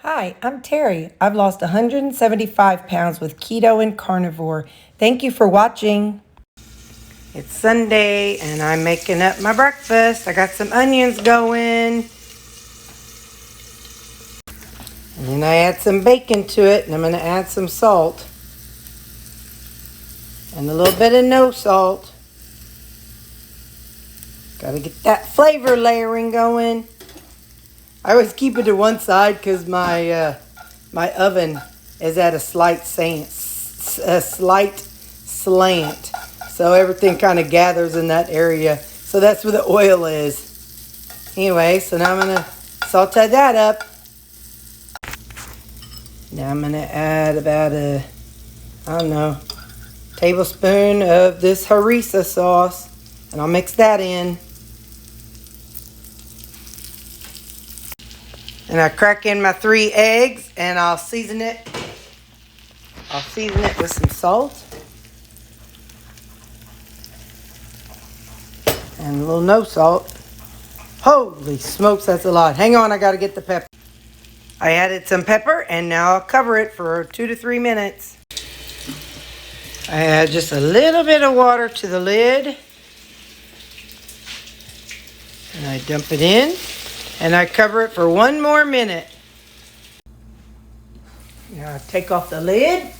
Hi, I'm Terry. I've lost 175 pounds with keto and carnivore. Thank you for watching. It's Sunday and I'm making up my breakfast. I got some onions going. And then I add some bacon to it, and I'm going to add some salt. And a little bit of no salt. Got to get that flavor layering going. I always keep it to one side because my oven is at a slight slant. So everything kind of gathers in that area. So that's where the oil is. Anyway, so now I'm going to saute that up. Now I'm going to add about tablespoon of this harissa sauce. And I'll mix that in. And I crack in my 3 eggs and I'll season it. I'll season it with some salt. And a little no salt. Holy smokes, that's a lot. Hang on, I got to get the pepper. I added some pepper and now I'll cover it for 2 to 3 minutes. I add just a little bit of water to the lid. And I dump it in. And I cover it for 1 more minute. Now I take off the lid.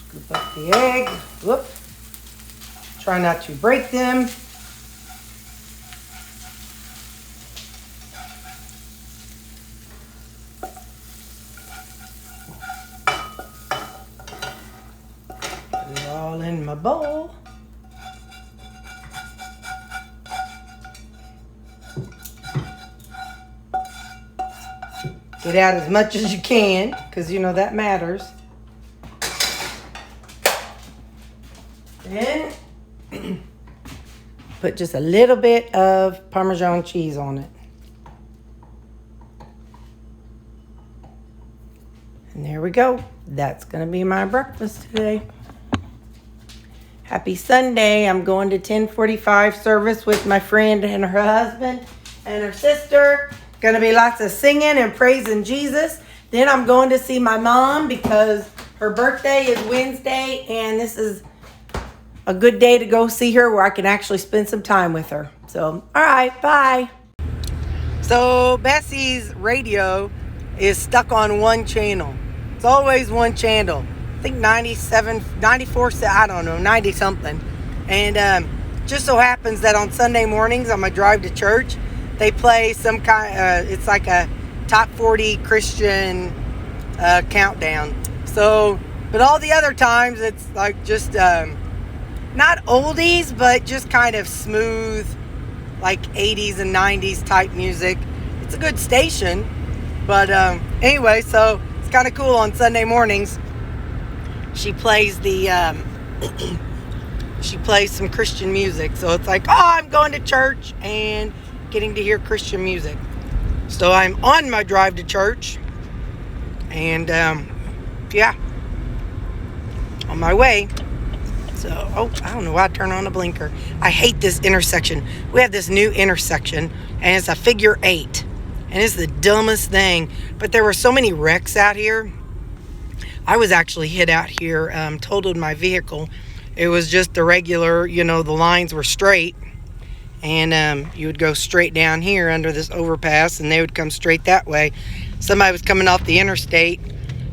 Scoop up the egg. Whoop. Try not to break them. Put it all in my bowl. Get out as much as you can, because you know that matters. Then put just a little bit of Parmesan cheese on it. And there we go. That's going to be my breakfast today. Happy Sunday. I'm going to 10:45 service with my friend and her husband and her sister. Going to be lots of singing and praising Jesus. Then I'm going to see my mom because her birthday is Wednesday and this is a good day to go see her where I can actually spend some time with her. So, all right, bye. So Bessie's radio is stuck on one channel. It's always one channel. I think 97, 94, I don't know, 90 something. And just so happens that on Sunday mornings on my drive to church, they play some kind, it's like a top 40 Christian countdown. So, but all the other times it's like just, not oldies, but just kind of smooth, like 80s and 90s type music. It's a good station. But anyway, so it's kind of cool on Sunday mornings. She plays she plays some Christian music. So it's like, oh, I'm going to church and getting to hear Christian music. So I'm on my drive to church. And yeah, on my way. So, I don't know why I turned on the blinker. I hate this intersection. We have this new intersection and it's a figure 8. And it's the dumbest thing. But there were so many wrecks out here. I was actually hit out here, totaled my vehicle. It was just the regular, the lines were straight. And you would go straight down here under this overpass and they would come straight that way. Somebody was coming off the interstate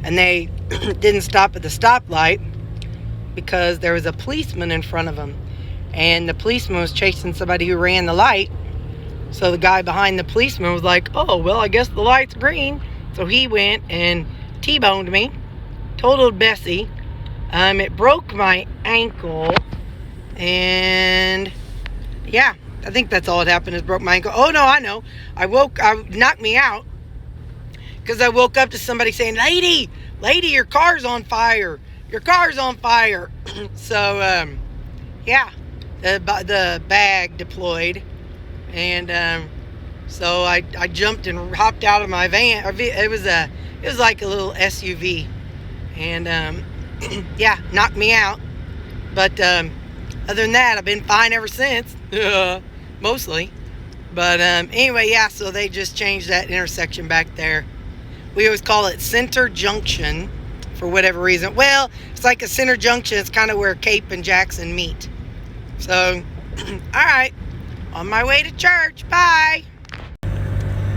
and they didn't stop at the stoplight because there was a policeman in front of them. And the policeman was chasing somebody who ran the light. So the guy behind the policeman was like, oh, well, I guess the light's green. So he went and T-boned me. Totaled Bessie. It broke my ankle. And yeah, I think that's all that happened is broke my ankle. Oh, no, I know. I knocked me out. Because I woke up to somebody saying, lady, your car's on fire. Your car's on fire. So, yeah, the bag deployed. And so I jumped and hopped out of my van. It was like a little SUV. And, yeah, knocked me out. But Other than that, I've been fine ever since. Mostly. But anyway, yeah, so they just changed that intersection back there. We always call it Center Junction for whatever reason. Well, it's like a center junction. It's kind of where Cape and Jackson meet. So, all right. On my way to church. Bye.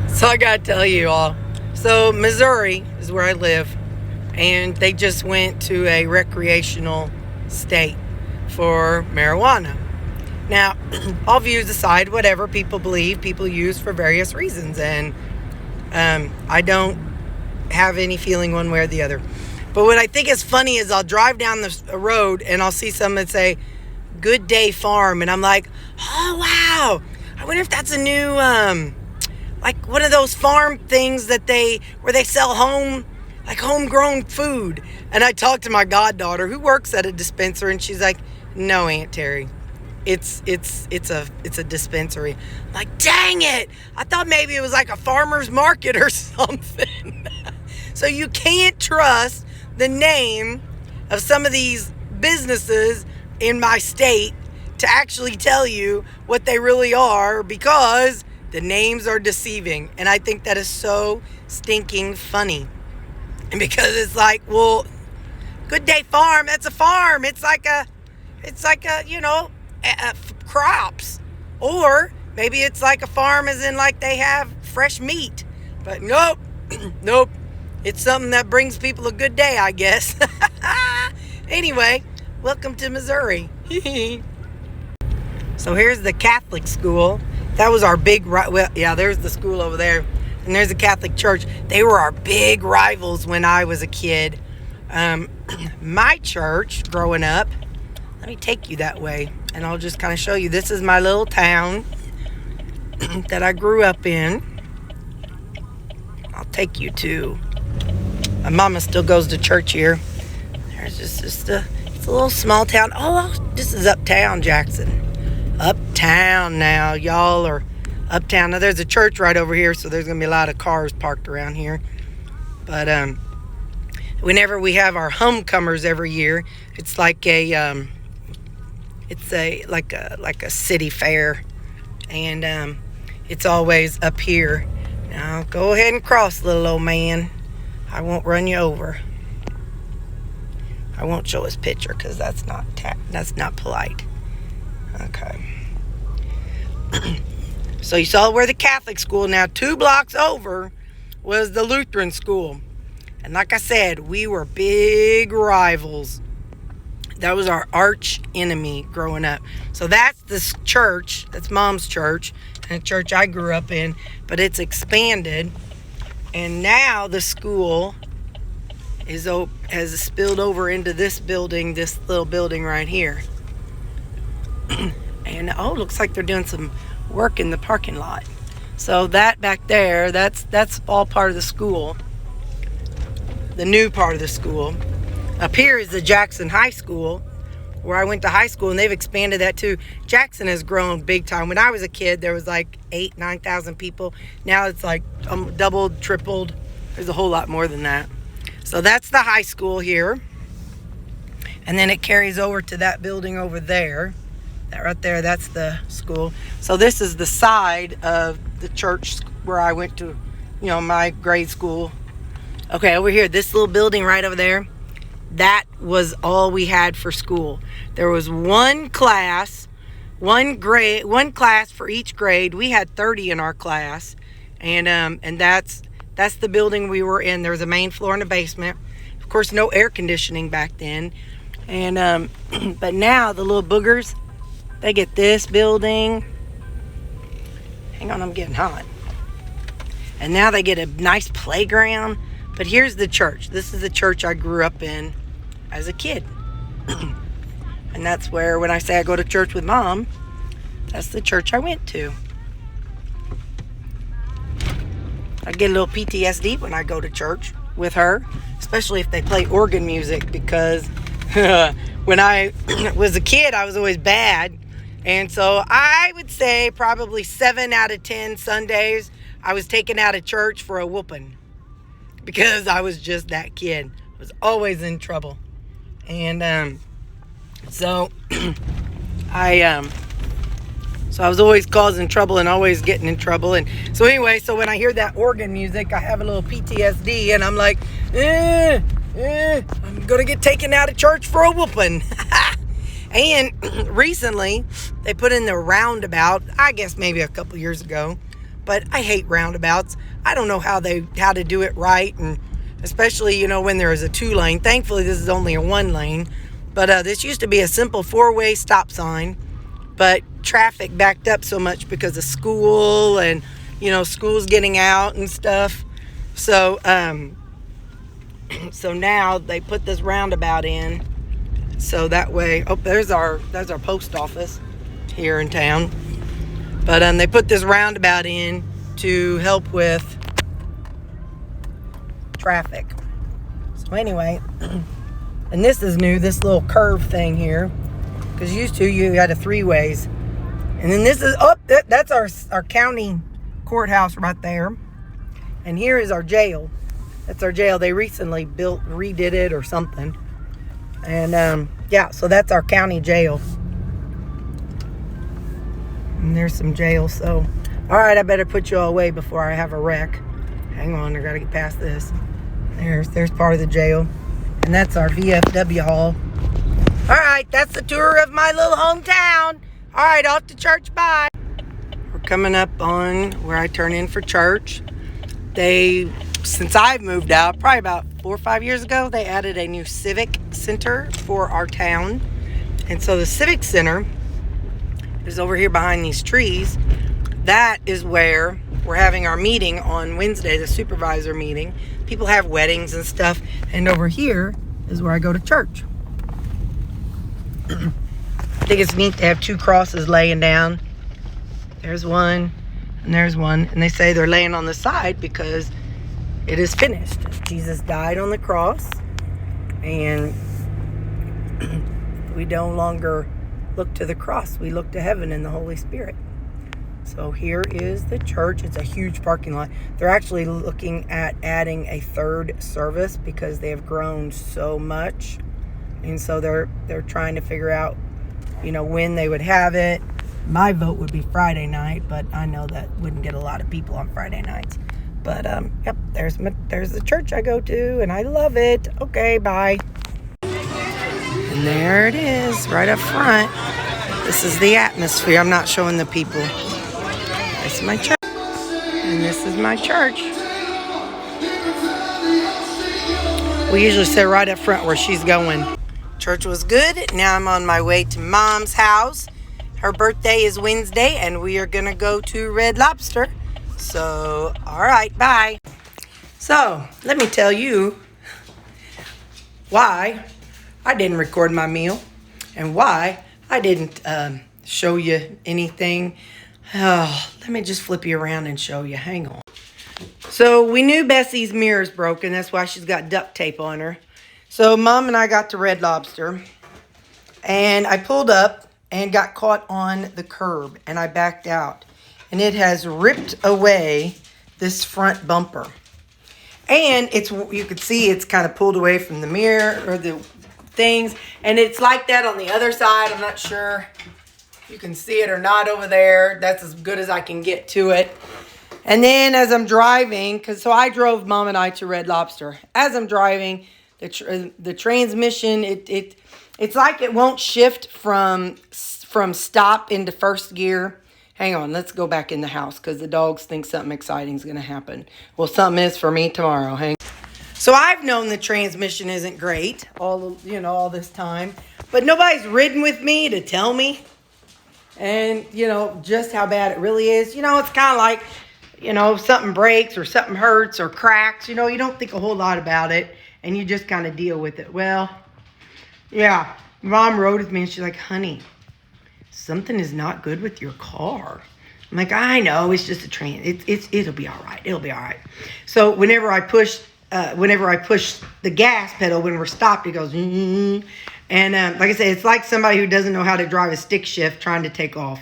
So I got to tell you all. So Missouri is where I live. And they just went to a recreational state for marijuana. Now, all views aside, whatever people believe, people use for various reasons. And I don't have any feeling one way or the other. But what I think is funny is I'll drive down the road and I'll see someone say, Good Day Farm. And I'm like, oh, wow. I wonder if that's a new, like one of those farm things where they sell homegrown food. And I talked to my goddaughter who works at a dispenser, and she's like, no, Aunt Terry, it's a dispensary. I'm like, dang it, I thought maybe it was like a farmer's market or something. So you can't trust the name of some of these businesses in my state to actually tell you what they really are, because the names are deceiving. And I think that is so stinking funny. And because it's like, well, Good Day Farm, that's a farm. It's like a crops. Or maybe it's like a farm as in like they have fresh meat. But nope, nope. It's something that brings people a good day, I guess. Anyway, welcome to Missouri. So here's the Catholic school. That was our big, there's the school over there. And there's a Catholic church. They were our big rivals when I was a kid. My church, growing up, let me take you that way. And I'll just kind of show you. This is my little town that I grew up in. I'll take you to. My mama still goes to church here. There's just it's a little small town. Oh, this is uptown Jackson. Uptown now. Y'all are uptown. Now there's a church right over here, so there's going to be a lot of cars parked around here. But whenever we have our homecomers every year, it's like a city fair, and it's always up here. Now go ahead and cross, little old man. I won't run you over. I won't show his picture because that's not polite. Okay. So you saw where the Catholic school. Now 2 blocks over was the Lutheran school. And like I said, we were big rivals. That was our arch enemy growing up. So that's this church. That's Mom's church. And the church I grew up in. But it's expanded. And now the school has spilled over into this building, this little building right here. And looks like they're doing some work in the parking lot. So that back there, that's all part of the school. The new part of the school. Up here is the Jackson High School, where I went to high school, and they've expanded that too. Jackson has grown big time. When I was a kid, there was like 9,000 people. Now it's like doubled, tripled. There's a whole lot more than that. So that's the high school here. And then it carries over to that building over there. That right there, that's the school. So this is the side of the church where I went to, my grade school. Okay, over here, this little building right over there, that was all we had for school. There was one class for each grade. We had 30 in our class, and that's the building we were in. There was a main floor and a basement. Of course, no air conditioning back then. And but now the little boogers, they get this building. Hang on, I'm getting hot. And now they get a nice playground. But here's the church. This is the church I grew up in as a kid. And that's where, when I say I go to church with Mom, that's the church I went to. I get a little PTSD when I go to church with her, especially if they play organ music, because when I was a kid, I was always bad. And so I would say probably 7 out of 10 Sundays, I was taken out of church for a whooping. Because I was just that kid. I was always in trouble. And so So I was always causing trouble and always getting in trouble. And so anyway, so when I hear that organ music, I have a little PTSD, and I'm like, I'm gonna get taken out of church for a whooping. And recently, they put in the roundabout, I guess maybe a couple years ago, but I hate roundabouts. I don't know how to do it right, and especially, you know, when there is a 2-lane. Thankfully, this is only a 1-lane, but this used to be a simple 4-way stop sign, but traffic backed up so much because of school and, you know, school's getting out and stuff. So, so now they put this roundabout in. So that way, there's our post office here in town. But they put this roundabout in to help with traffic. So anyway, and this is new, this little curve thing here. Because used to, you had a 3-ways. And then this is, that's our county courthouse right there. And here is our jail. That's our jail. They recently redid it or something. And yeah, so that's our county jail. And there's some jail. So, all right, I better put you all away before I have a wreck. Hang on, I gotta get past this. There's part of the jail. And that's our VFW hall. All right, that's the tour of my little hometown. All right, off to church, bye. We're coming up on where I turn in for church. Since I've moved out, probably about 4 or 5 years ago, they added a new civic center for our town. And so the civic center is over here behind these trees. That is where we're having our meeting on Wednesday, the supervisor meeting. People have weddings and stuff. And over here is where I go to church. I think it's neat to have 2 crosses laying down. There's one and there's one. And they say they're laying on the side because it is finished. Jesus died on the cross, and we no longer look to the cross. We look to heaven and the Holy Spirit. So here is the church. It's a huge parking lot. They're actually looking at adding a 3rd service because they have grown so much. And so they're trying to figure out, you know, when they would have it. My vote would be Friday night, but I know that wouldn't get a lot of people on Friday nights. But, yep, there's the church I go to, and I love it. Okay, bye. And there it is, right up front. This is the atmosphere. I'm not showing the people. This is my church. And this is my church. We usually sit right up front where she's going. Church was good. Now I'm on my way to Mom's house. Her birthday is Wednesday, and we are going to go to Red Lobster. So, all right, bye. So, let me tell you why I didn't record my meal and why I didn't show you anything. Oh, let me just flip you around and show you. Hang on. So, we knew Bessie's mirror's broken. That's why she's got duct tape on her. So, Mom and I got to Red Lobster, and I pulled up and got caught on the curb, and I backed out. And it has ripped away this front bumper. And you can see it's kind of pulled away from the mirror or the things. And it's like that on the other side. I'm not sure if you can see it or not over there. That's as good as I can get to it. And then as I'm driving, so I drove Mom and I to Red Lobster. As I'm driving, the transmission, it's like it won't shift from stop into first gear. Hang on, let's go back in the house because the dogs think something exciting is going to happen. Well, something is for me tomorrow. So I've known the transmission isn't great all this time, but nobody's ridden with me to tell me, and just how bad it really is. It's kind of like, if something breaks or something hurts or cracks, you don't think a whole lot about it, and you just kind of deal with it. Well, yeah, Mom rode with me, and she's like, honey, something is not good with your car. I'm like, I know, it's just a train. It'll be all right. It'll be all right. So whenever I push the gas pedal when we're stopped, it goes, mm-hmm. And like I said, it's like somebody who doesn't know how to drive a stick shift trying to take off.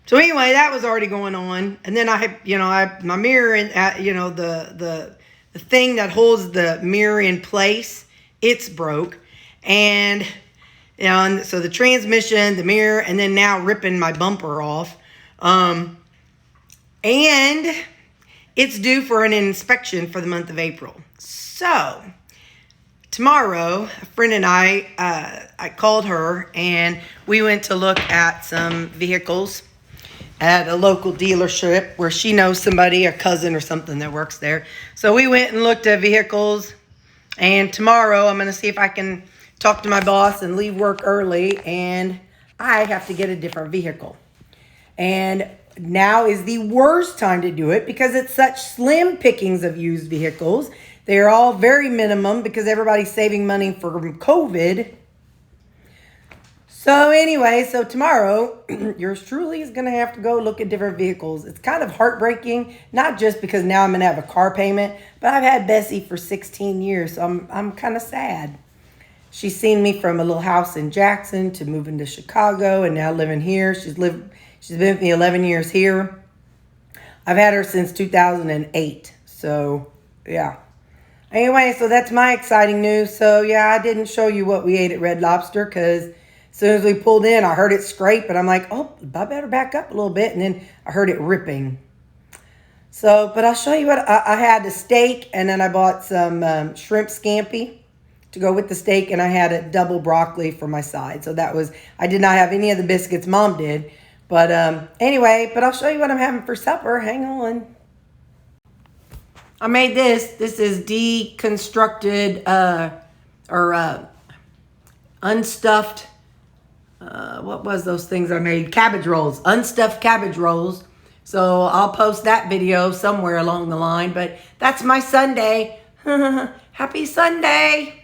So anyway, that was already going on. And then I had my mirror and the thing that holds the mirror in place, it's broke. And And so the transmission, the mirror, and then now ripping my bumper off. And it's due for an inspection for the month of April. So tomorrow, a friend and I called her and we went to look at some vehicles at a local dealership where she knows somebody, a cousin or something that works there. So we went and looked at vehicles, and tomorrow I'm going to see if I can talk to my boss and leave work early, and I have to get a different vehicle. And now is the worst time to do it because it's such slim pickings of used vehicles. They're all very minimum because everybody's saving money from COVID. So anyway, so tomorrow, yours truly is going to have to go look at different vehicles. It's kind of heartbreaking, not just because now I'm going to have a car payment, but I've had Bessie for 16 years, so I'm kind of sad. She's seen me from a little house in Jackson to moving to Chicago and now living here. She's been with me 11 years here. I've had her since 2008, so yeah. Anyway, so that's my exciting news. So yeah, I didn't show you what we ate at Red Lobster because as soon as we pulled in, I heard it scrape, and I'm like, oh, I better back up a little bit. And then I heard it ripping. So, but I'll show you what I had: a steak, and then I bought some shrimp scampi to go with the steak, and I had a double broccoli for my side. So that was, I did not have any of the biscuits. Mom did. But anyway, but I'll show you what I'm having for supper. Hang on. I made this. This is deconstructed unstuffed. What was those things I made? Cabbage rolls, unstuffed cabbage rolls. So I'll post that video somewhere along the line. But that's my Sunday. Happy Sunday.